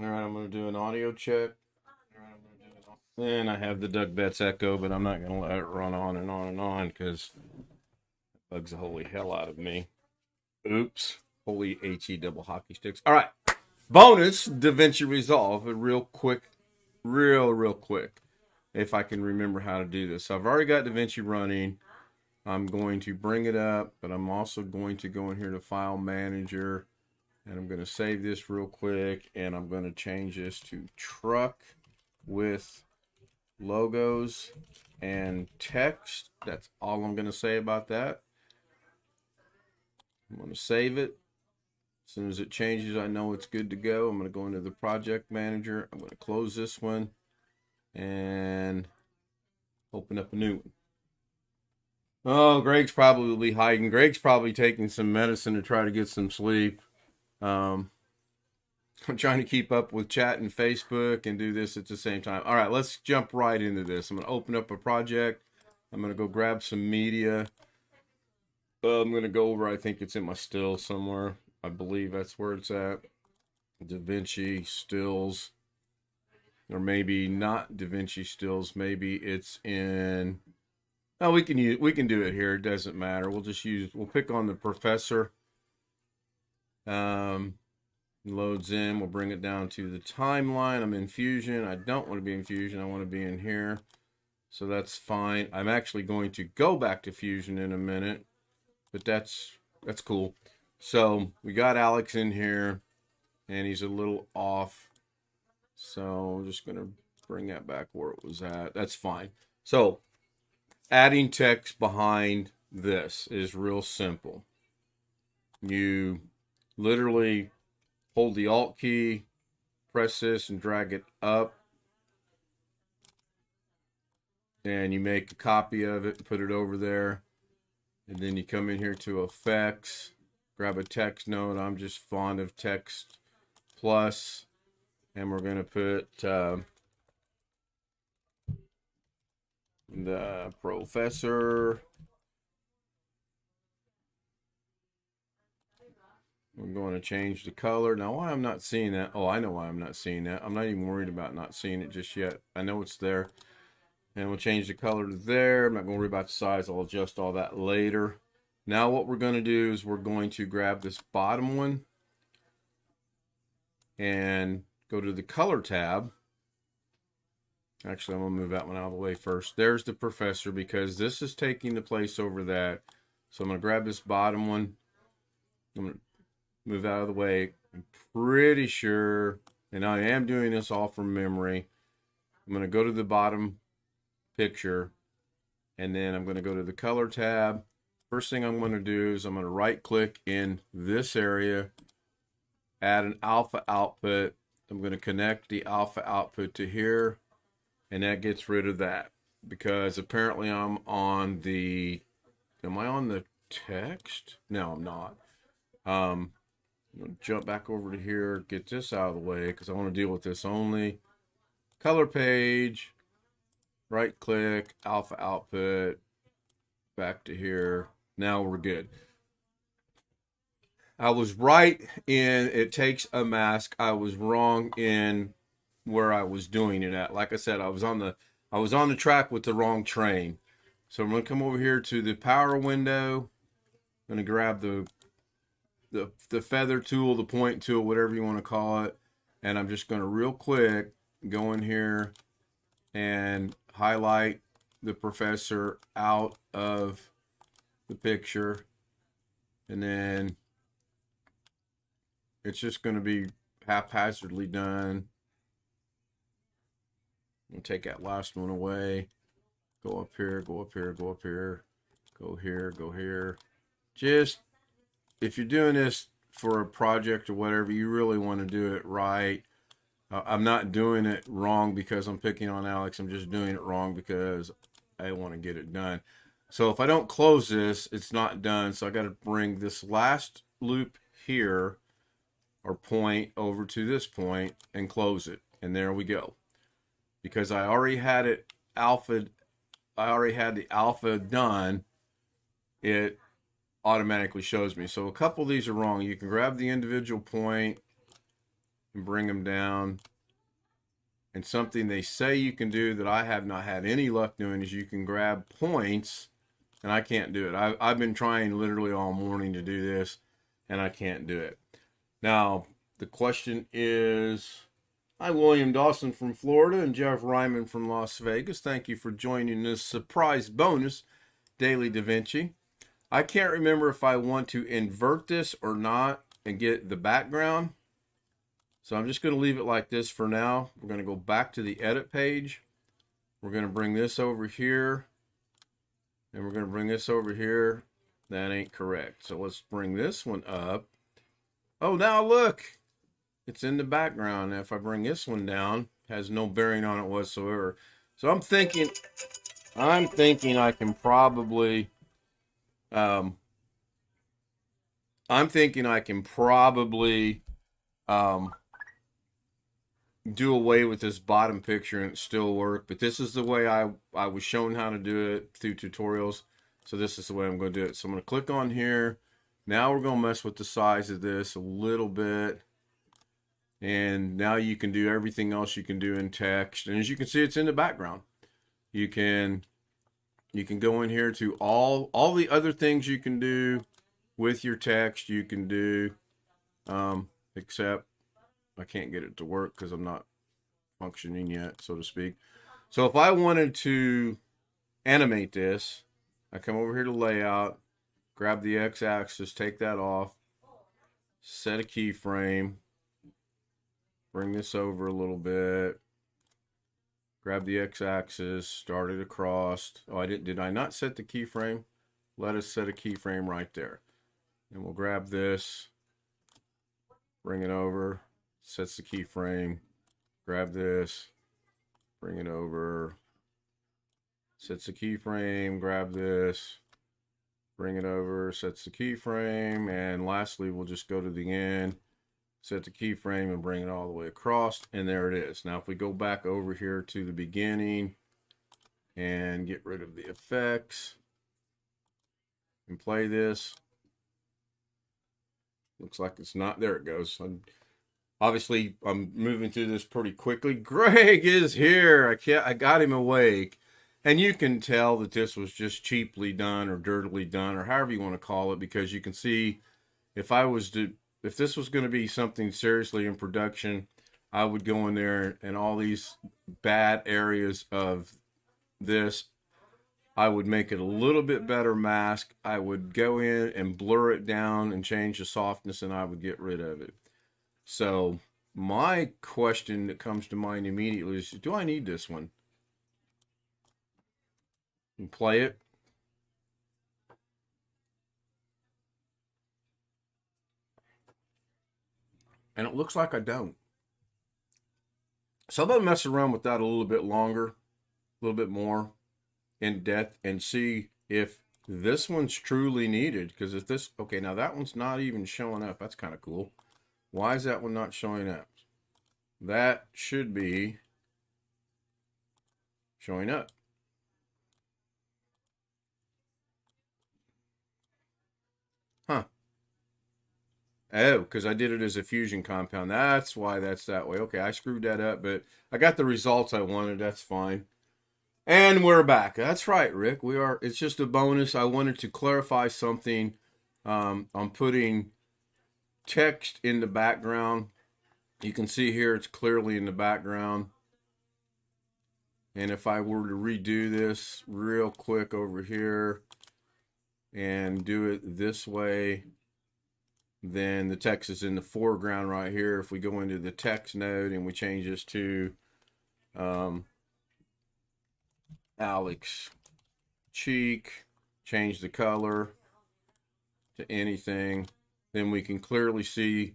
All right, I'm going to do an audio check. And I have the Doug Betts Echo, but I'm not going to let it run on and on and on because it bugs the holy hell out of me. Oops. Holy HE double hockey sticks. All right. Bonus Davinci Resolve. Real quick. Real quick. If I can remember how to do this. So I've already got Davinci running. I'm going to bring it up, but I'm also going to go in here to File Manager. And I'm going to save this real quick. And I'm going to change this to truck with logos and text. That's all I'm going to say about that. I'm going to save it. As soon as it changes, I know it's good to go. I'm going to go into the project manager. I'm going to close this one and open up a new one. Oh, Greg's probably hiding. Greg's probably taking some medicine to try to get some sleep. I'm trying to keep up with chat and Facebook and do this at the same time. All right, let's jump right into this. I'm going to open up a project. I'm going to go grab some media. I'm going to go over, I think it's in my stills somewhere. I believe that's where it's at. Davinci stills. Or maybe not Davinci stills. Maybe it's in... Oh, we can do it here. It doesn't matter. We'll pick on the professor. Loads in. We'll bring it down to the timeline. I'm in Fusion. I don't want to be in Fusion. I want to be in here. So that's fine. I'm actually going to go back to Fusion in a minute, but that's cool. So we got Alex in here, and he's a little off. So I'm just going to bring that back where it was at. That's fine. So adding text behind this is real simple. You literally hold the Alt key, press this, and drag it up. And you make a copy of it and put it over there. And then you come in here to Effects, grab a text node. I'm just fond of Text Plus. And we're going to put the professor. We're going to change the color. Now, why I'm not seeing that? Oh, I know why I'm not seeing that. I'm not even worried about not seeing it just yet. I know it's there. And we'll change the color to there. I'm not going to worry about the size. I'll adjust all that later. Now what we're going to do is we're going to grab this bottom one and go to the color tab. Actually, I'm going to move that one out of the way first. There's the professor because this is taking the place over that. So I'm going to grab this bottom one. I'm going to move out of the way. I'm pretty sure, and I am doing this all from memory. I'm going to go to the bottom picture, and then I'm going to go to the color tab. First thing I'm going to do is I'm going to right click in this area, add an alpha output. I'm going to connect the alpha output to here, and that gets rid of that because apparently I'm on the, am I on the text? No, I'm not. I'm going to jump back over to here, get this out of the way because I want to deal with this only. Color page, right click, alpha output, back to here. Now we're good. I was right in it takes a mask. I was wrong in where I was doing it at. Like I said, I was on the track with the wrong train. So I'm going to come over here to the power window. I'm going to grab the feather tool, the point tool, whatever you want to call it. And I'm just going to real quick go in here and highlight the professor out of the picture. And then it's just going to be haphazardly done. I'll take that last one away. Go up here, go up here, go up here, go here, go here. Just, if you're doing this for a project or whatever, you really want to do it right. I'm not doing it wrong because I'm picking on Alex. I'm just doing it wrong because I want to get it done. So if I don't close this, it's not done. So I got to bring this last loop here or point over to this point and close it. And there we go. Because I already had it alpha, I already had the alpha done, it automatically shows me. So a couple of these are wrong. You can grab the individual point and bring them down. And something they say you can do that I have not had any luck doing is you can grab points, and I can't do it. I've been trying literally all morning to do this, and I can't do it. Now, the question is, hi, William Dawson from Florida and Jeff Ryman from Las Vegas. Thank you for joining this surprise bonus Daily Davinci. I can't remember if I want to invert this or not and get the background. So I'm just going to leave it like this for now. We're going to go back to the edit page. We're going to bring this over here. And we're going to bring this over here. That ain't correct. So let's bring this one up. Oh, now look. It's in the background. Now if I bring this one down, it has no bearing on it whatsoever. So I'm thinking I can probably do away with this bottom picture and it still work, but this is the way I was shown how to do it through tutorials, so this is the way I'm going to do it. So I'm going to click on here. Now we're going to mess with the size of this a little bit, and now you can do everything else you can do in text, and as you can see, it's in the background. You can go in here to all the other things you can do with your text. You can do except I can't get it to work because I'm not functioning yet, so to speak. So if I wanted to animate this, I come over here to layout, grab the x-axis, take that off, set a keyframe, bring this over a little bit, grab the x-axis, start it across. Oh, did I not set the keyframe? Let us set a keyframe right there. And we'll grab this, bring it over. Sets the keyframe, grab this, bring it over, sets the keyframe, grab this, bring it over, sets the keyframe, and lastly we'll just go to the end, set the keyframe and bring it all the way across, and there it is. Now if we go back over here to the beginning and get rid of the effects and play this, looks like it's not, there it goes. Obviously, I'm moving through this pretty quickly. Greg is here. I got him awake. And you can tell that this was just cheaply done or dirtily done or however you want to call it, because you can see if this was going to be something seriously in production, I would go in there and all these bad areas of this, I would make it a little bit better mask. I would go in and blur it down and change the softness, and I would get rid of it. So my question that comes to mind immediately is, do I need this one? And play it. And it looks like I don't. So I'm going to mess around with that a little bit longer, a little bit more in depth, and see if this one's truly needed. Because if this, okay, now that one's not even showing up. That's kind of cool. Why is that one not showing up? That should be showing up. Huh. Oh, because I did it as a fusion compound. That's why that's that way. Okay, I screwed that up, but I got the results I wanted. That's fine. And we're back. That's right, Rick. We are. It's just a bonus. I wanted to clarify something. I'm putting text in the background. You can see here it's clearly in the background. And if I were to redo this real quick over here and do it this way, then the text is in the foreground right here. If we go into the text node and we change this to Alex Cheek, change the color to anything, then we can clearly see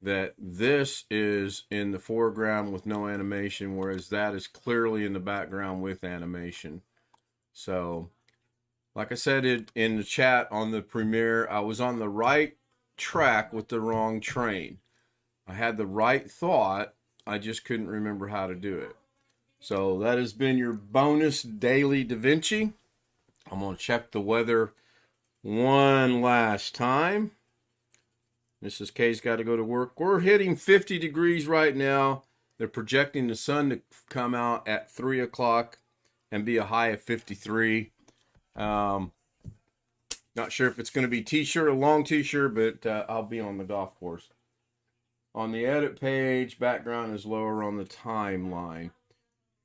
that this is in the foreground with no animation, whereas that is clearly in the background with animation. So, like I said in the chat on the premiere, I was on the right track with the wrong train. I had the right thought, I just couldn't remember how to do it. So that has been your bonus daily Davinci. I'm going to check the weather one last time. Mrs. K's got to go to work. We're hitting 50 degrees right now. They're projecting the sun to come out at 3 o'clock and be a high of 53. Not sure if it's going to be t-shirt or long t-shirt, but I'll be on the golf course. On the edit page, background is lower on the timeline.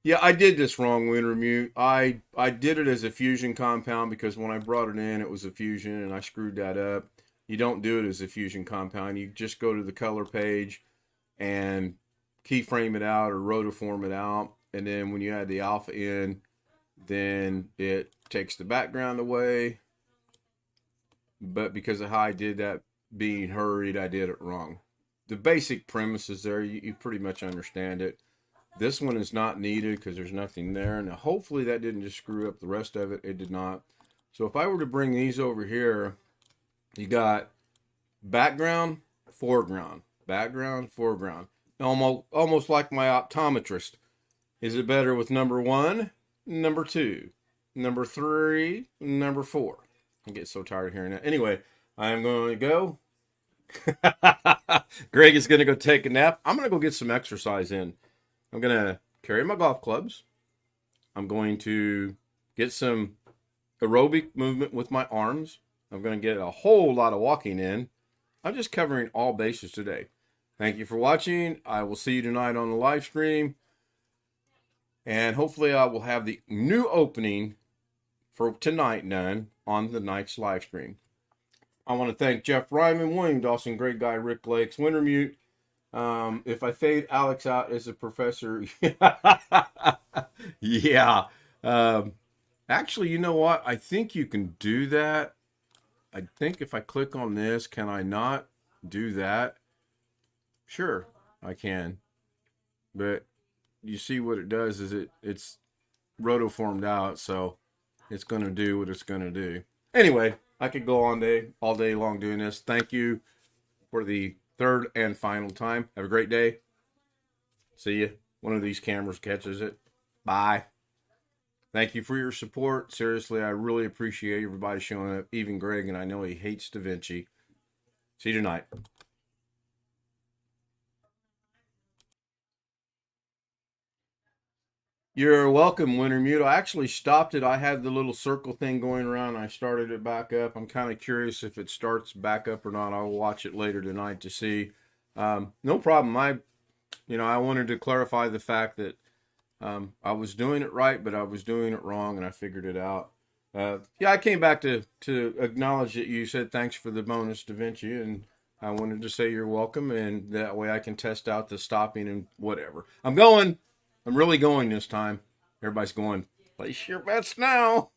Yeah, I did this wrong, Wintermute. I did it as a fusion compound because when I brought it in, it was a fusion, and I screwed that up. You don't do it as a fusion compound. You just go to the color page and keyframe it out or rotoform it out. And then when you add the alpha in, then it takes the background away. But because of how I did that being hurried, I did it wrong. The basic premise is there. You pretty much understand it. This one is not needed because there's nothing there. Now, hopefully that didn't just screw up the rest of it. It did not. So if I were to bring these over here, you got background, foreground, background, foreground. Almost like my optometrist. Is it better with number 1, number 2, number 3, number 4? I get so tired of hearing that. Anyway, I am going to go. Greg is going to go take a nap. I'm going to go get some exercise in. I'm going to carry my golf clubs. I'm going to get some aerobic movement with my arms. I'm going to get a whole lot of walking in. I'm just covering all bases today. Thank you for watching. I will see you tonight on the live stream. And hopefully I will have the new opening for tonight done on the night's live stream. I want to thank Jeff Ryman, William Dawson, Great Guy, Rick Lakes, Wintermute. If I fade Alex out as a professor, yeah. Actually, you know what? I think you can do that. I think if I click on this, can I not do that? Sure, I can. But you see what it does is it's rotoformed out, so it's going to do what it's going to do. Anyway, I could go on all day long doing this. Thank you for the third and final time. Have a great day. See you. One of these cameras catches it. Bye. Thank you for your support. Seriously, I really appreciate everybody showing up, even Greg, and I know he hates Davinci. See you tonight. You're welcome, Wintermute. I actually stopped it. I had the little circle thing going around. I started it back up. I'm kind of curious if it starts back up or not. I'll watch it later tonight to see. No problem. I wanted to clarify the fact that I was doing it right, but I was doing it wrong, and I figured it out. Yeah, I came back to acknowledge that you said thanks for the bonus, Davinci, and I wanted to say you're welcome, and that way I can test out the stopping and whatever. I'm really going this time. Everybody's going, place your bets now.